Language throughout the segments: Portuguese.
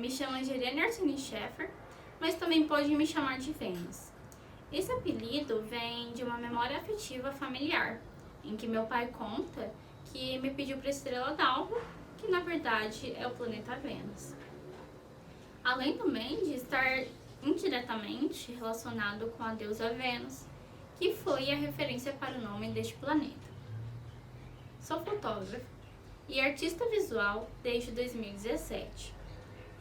me chamam de Eliane Arsene Scheffer, mas também pode me chamar de Vênus. Esse apelido vem de uma memória afetiva familiar, em que meu pai conta que me pediu para a estrela d'alva, que na verdade é o planeta Vênus. Além também de estar indiretamente relacionado com a deusa Vênus, que foi a referência para o nome deste planeta. Sou fotógrafa e artista visual desde 2017.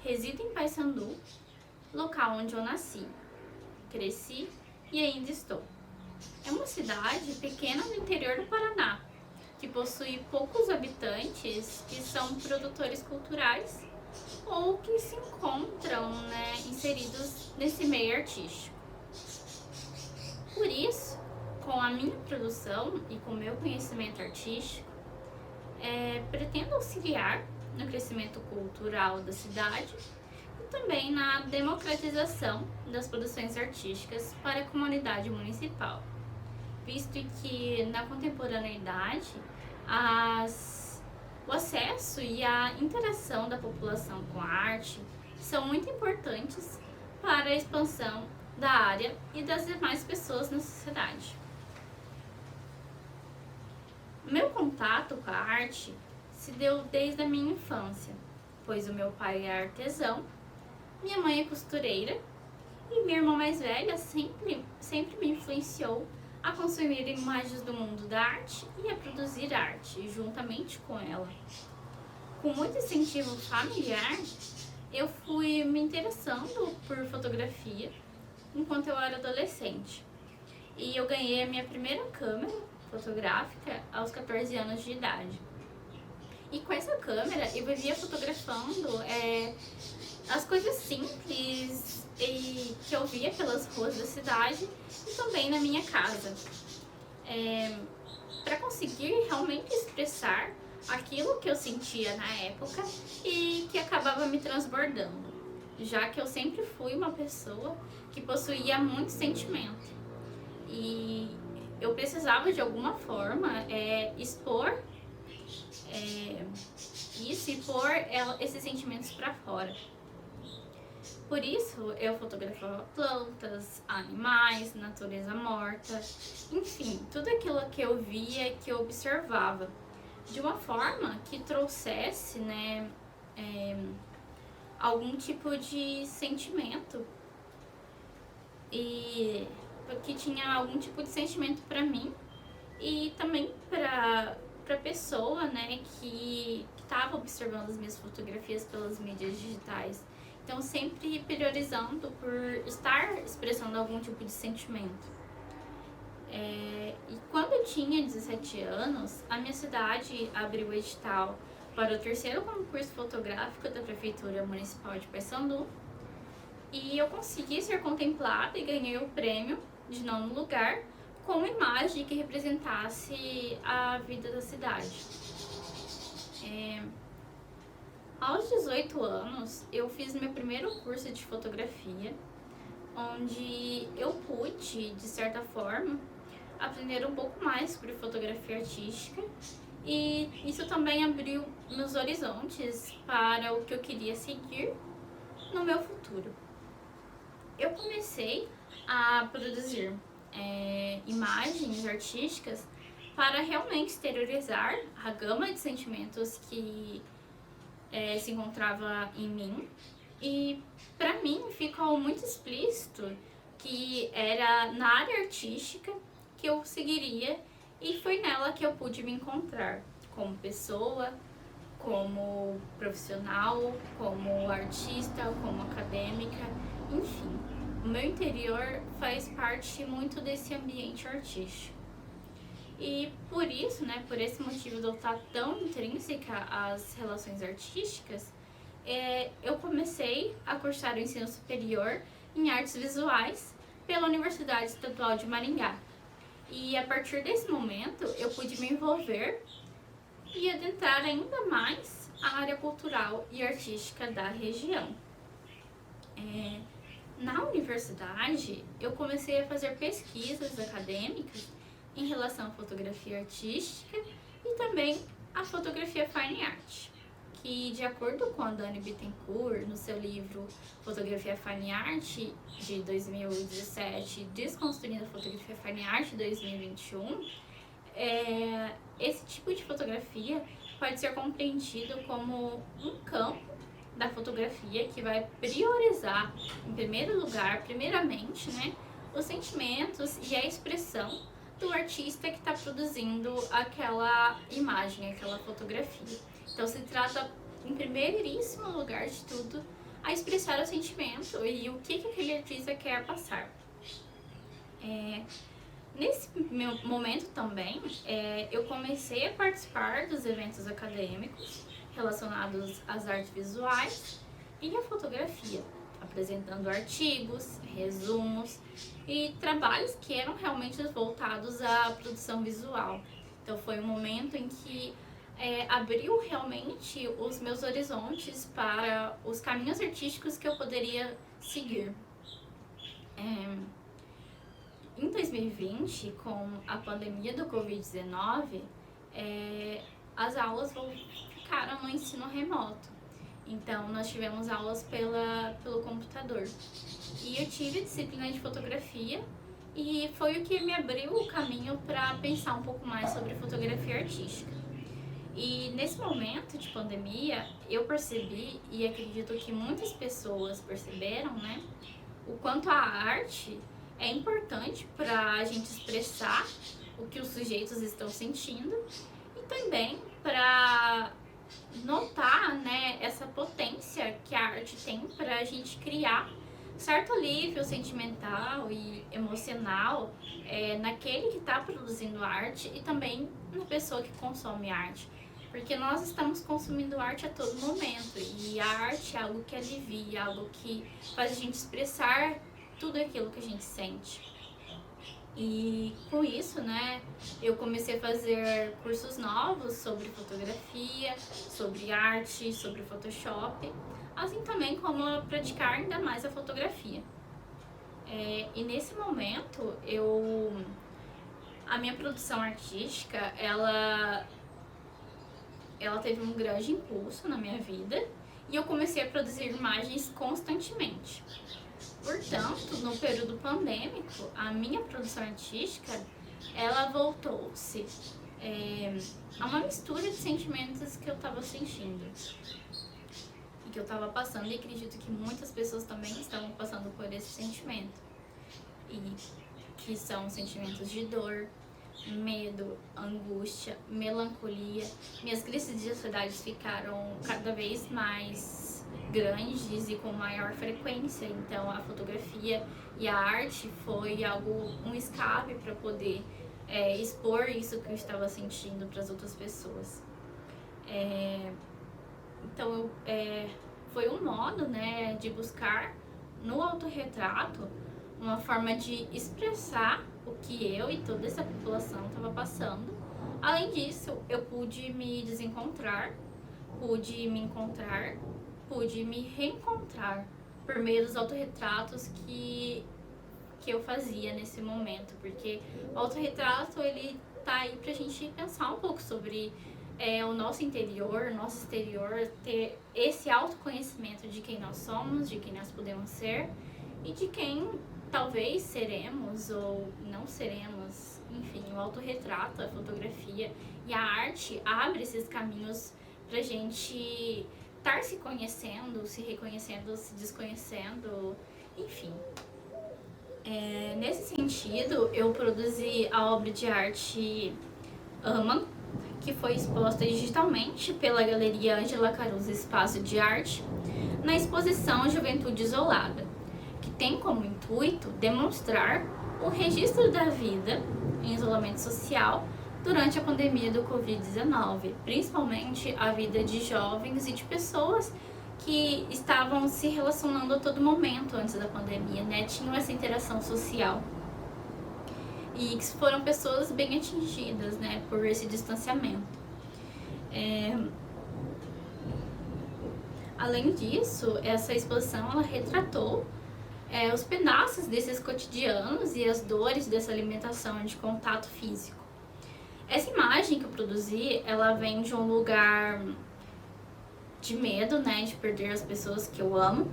Resido em Paysandu, local onde eu nasci, cresci e ainda estou. É uma cidade pequena no interior do Paraná, que possui poucos habitantes que são produtores culturais ou que se encontram inseridos nesse meio artístico. Por isso, com a minha produção e com o meu conhecimento artístico, pretendo auxiliar no crescimento cultural da cidade e também na democratização das produções artísticas para a comunidade municipal, visto que na contemporaneidade o acesso e a interação da população com a arte são muito importantes para a expansão da área e das demais pessoas na sociedade. Meu contato com a arte se deu desde a minha infância, pois o meu pai é artesão, minha mãe é costureira e minha irmã mais velha sempre me influenciou a consumir imagens do mundo da arte e a produzir arte juntamente com ela. Com muito incentivo familiar, eu fui me interessando por fotografia enquanto eu era adolescente. E eu ganhei a minha primeira câmera fotográfica aos 14 anos de idade. E com essa câmera eu vivia fotografando as coisas simples que eu via pelas ruas da cidade e também na minha casa, para conseguir realmente expressar aquilo que eu sentia na época e que acabava me transbordando, já que eu sempre fui uma pessoa que possuía muito sentimento e eu precisava de alguma forma expor isso e pôr esses sentimentos para fora. Por isso eu fotografava plantas, animais, natureza morta, enfim, tudo aquilo que eu via, que eu observava, de uma forma que trouxesse algum tipo de sentimento e que tinha algum tipo de sentimento para mim e também para a pessoa que estava observando as minhas fotografias pelas mídias digitais. Então, sempre priorizando por estar expressando algum tipo de sentimento. E quando eu tinha 17 anos, a minha cidade abriu o edital para o terceiro concurso fotográfico da Prefeitura Municipal de Paysandu e eu consegui ser contemplada e ganhei o prêmio de nono lugar com uma imagem que representasse a vida da cidade. Aos 18 anos, eu fiz meu primeiro curso de fotografia, onde eu pude, de certa forma, aprender um pouco mais sobre fotografia artística e isso também abriu meus horizontes para o que eu queria seguir no meu futuro. Eu comecei a produzir imagens artísticas para realmente exteriorizar a gama de sentimentos que se encontrava em mim e para mim ficou muito explícito que era na área artística que eu seguiria e foi nela que eu pude me encontrar como pessoa, como profissional, como artista, como acadêmica, enfim. O meu interior faz parte muito desse ambiente artístico. E por isso, por esse motivo de eu estar tão intrínseca às relações artísticas, eu comecei a cursar o ensino superior em artes visuais pela Universidade Estadual de Maringá. E a partir desse momento, eu pude me envolver e adentrar ainda mais a área cultural e artística da região. Na universidade, eu comecei a fazer pesquisas acadêmicas em relação à fotografia artística e também à fotografia fine art, que, de acordo com a Dani Bittencourt, no seu livro Fotografia Fine Art de 2017, Desconstruindo a Fotografia Fine Art de 2021, esse tipo de fotografia pode ser compreendido como um campo da fotografia que vai priorizar, em primeiro lugar, primeiramente, né, os sentimentos e a expressão do artista que está produzindo aquela imagem, aquela fotografia. Então se trata, em primeiríssimo lugar de tudo, a expressar o sentimento e o que aquele artista quer passar. Nesse meu momento também, eu comecei a participar dos eventos acadêmicos relacionados às artes visuais e à fotografia, apresentando artigos, resumos e trabalhos que eram realmente voltados à produção visual. Então foi um momento em que abriu realmente os meus horizontes para os caminhos artísticos que eu poderia seguir. Em 2020, com a pandemia do Covid-19, as aulas ficaram no ensino remoto. Então, nós tivemos aulas pelo computador. E eu tive disciplina de fotografia e foi o que me abriu o caminho para pensar um pouco mais sobre fotografia artística. E nesse momento de pandemia, eu percebi, e acredito que muitas pessoas perceberam, né, o quanto a arte é importante para a gente expressar o que os sujeitos estão sentindo e também para notar, né, essa potência que a arte tem para a gente criar certo alívio sentimental e emocional naquele que está produzindo arte e também na pessoa que consome arte. Porque nós estamos consumindo arte a todo momento e a arte é algo que alivia, algo que faz a gente expressar tudo aquilo que a gente sente. E com isso, né, eu comecei a fazer cursos novos sobre fotografia, sobre arte, sobre Photoshop, assim também como praticar ainda mais a fotografia. E nesse momento, a minha produção artística, ela teve um grande impulso na minha vida e eu comecei a produzir imagens constantemente. Portanto, no período pandêmico, a minha produção artística, ela voltou-se a uma mistura de sentimentos que eu estava sentindo e que eu estava passando, e acredito que muitas pessoas também estavam passando por esse sentimento, e que são sentimentos de dor, medo, angústia, melancolia. Minhas crises de ansiedade ficaram cada vez mais grandes e com maior frequência, então a fotografia e a arte foi um escape para poder expor isso que eu estava sentindo para as outras pessoas. Então foi um modo, né, de buscar no autorretrato uma forma de expressar o que eu e toda essa população estava passando. Além disso, eu pude me desencontrar, pude me encontrar, pude me reencontrar por meio dos autorretratos que eu fazia nesse momento, porque o autorretrato, ele tá aí pra gente pensar um pouco sobre o nosso interior, o nosso exterior, ter esse autoconhecimento de quem nós somos, de quem nós podemos ser e de quem talvez seremos ou não seremos. Enfim, o autorretrato, a fotografia e a arte abre esses caminhos pra gente estar se conhecendo, se reconhecendo, se desconhecendo, enfim. Nesse sentido, eu produzi a obra de arte Ama, que foi exposta digitalmente pela Galeria Ângela Caruso Espaço de Arte, na exposição Juventude Isolada, que tem como intuito demonstrar o registro da vida em isolamento social durante a pandemia do Covid-19, principalmente a vida de jovens e de pessoas que estavam se relacionando a todo momento antes da pandemia, né? Tinham essa interação social. E que foram pessoas bem atingidas, né, por esse distanciamento. Além disso, essa exposição ela retratou os pedaços desses cotidianos e as dores dessa alimentação de contato físico. Essa imagem que eu produzi, ela vem de um lugar de medo, né, de perder as pessoas que eu amo,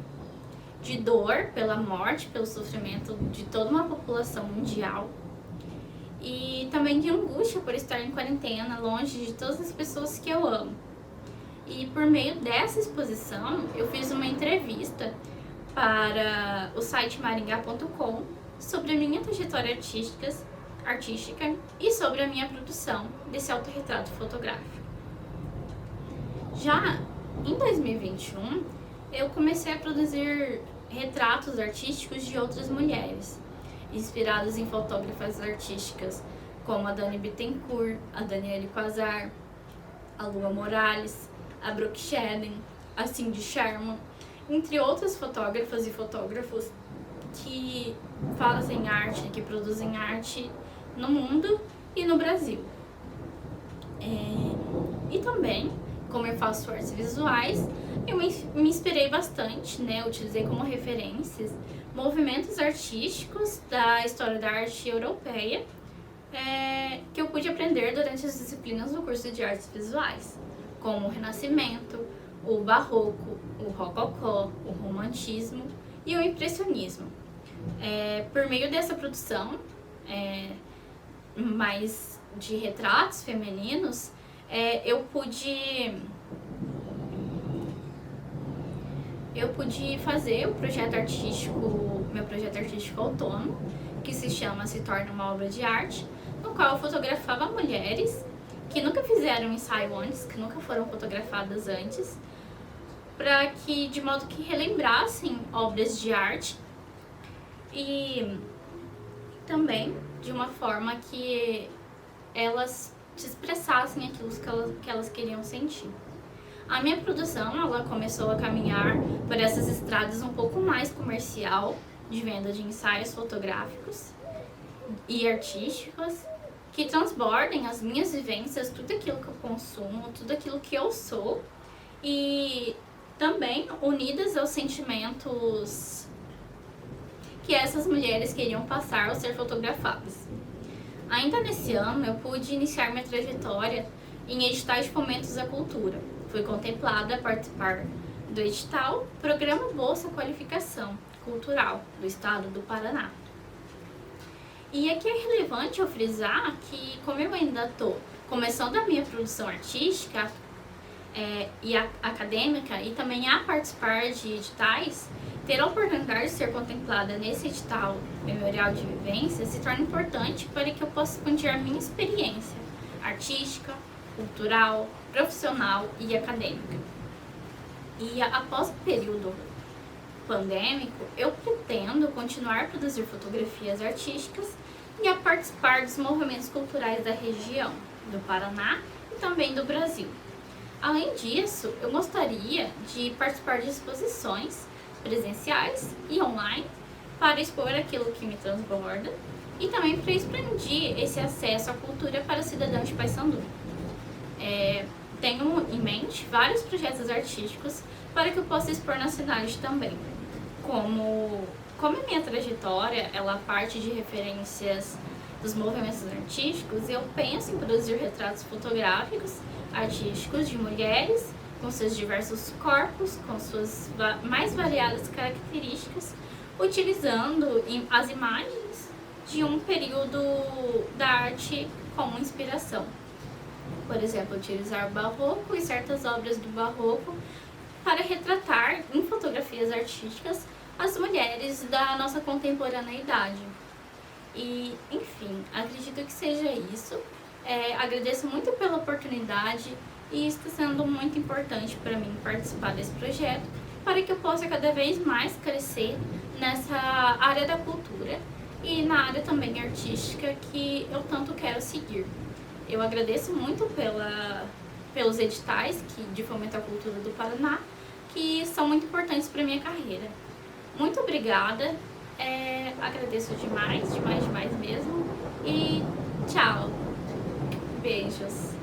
de dor pela morte, pelo sofrimento de toda uma população mundial, e também de angústia por estar em quarentena, longe de todas as pessoas que eu amo. E por meio dessa exposição, eu fiz uma entrevista para o site maringá.com sobre a minha trajetória artística e sobre a minha produção desse autorretrato fotográfico. Já em 2021, eu comecei a produzir retratos artísticos de outras mulheres, inspirados em fotógrafas artísticas como a Dani Bittencourt, a Daniele Quasar, a Lua Morales, a Brooke Shedden, a Cindy Sherman, entre outras fotógrafas e fotógrafos que fazem arte, que produzem arte no mundo e no Brasil. E também, como eu faço artes visuais, eu me inspirei bastante, né? Utilizei como referências movimentos artísticos da história da arte europeia, que eu pude aprender durante as disciplinas do curso de artes visuais, como o Renascimento, o Barroco, o Rococó, o Romantismo e o Impressionismo. Por meio dessa produção, mais de retratos femininos, eu pude fazer meu projeto artístico autônomo, que se chama Se Torna uma Obra de Arte, no qual eu fotografava mulheres que nunca fizeram ensaio antes, que nunca foram fotografadas antes, de modo que relembrassem obras de arte e também de uma forma que elas se expressassem aquilo que elas queriam sentir. A minha produção, ela começou a caminhar por essas estradas um pouco mais comercial, de venda de ensaios fotográficos e artísticos, que transbordem as minhas vivências, tudo aquilo que eu consumo, tudo aquilo que eu sou, e também unidas aos sentimentos que essas mulheres queriam passar ao ser fotografadas. Ainda nesse ano, eu pude iniciar minha trajetória em editais de fomentos à cultura. Fui contemplada a participar do edital Programa Bolsa Qualificação Cultural do Estado do Paraná. E aqui é relevante eu frisar que, como eu ainda estou começando a minha produção artística e acadêmica e também a participar de editais, ter a oportunidade de ser contemplada nesse edital memorial de vivência se torna importante para que eu possa expandir a minha experiência artística, cultural, profissional e acadêmica. E após o período pandêmico, eu pretendo continuar a produzir fotografias artísticas e a participar dos movimentos culturais da região, do Paraná e também do Brasil. Além disso, eu gostaria de participar de exposições presenciais e online para expor aquilo que me transborda e também para expandir esse acesso à cultura para cidadãos de Paysandu. Tenho em mente vários projetos artísticos para que eu possa expor na cidade também. Como a minha trajetória ela parte de referências dos movimentos artísticos, eu penso em produzir retratos fotográficos artísticos de mulheres com seus diversos corpos, com suas mais variadas características, utilizando as imagens de um período da arte como inspiração. Por exemplo, utilizar o Barroco e certas obras do Barroco para retratar em fotografias artísticas as mulheres da nossa contemporaneidade. E, enfim, acredito que seja isso. Agradeço muito pela oportunidade e está sendo muito importante para mim participar desse projeto para que eu possa cada vez mais crescer nessa área da cultura e na área também artística que eu tanto quero seguir. Eu agradeço muito pelos editais de fomento à cultura do Paraná, que são muito importantes para a minha carreira. Muito obrigada, agradeço demais mesmo, e tchau, beijos.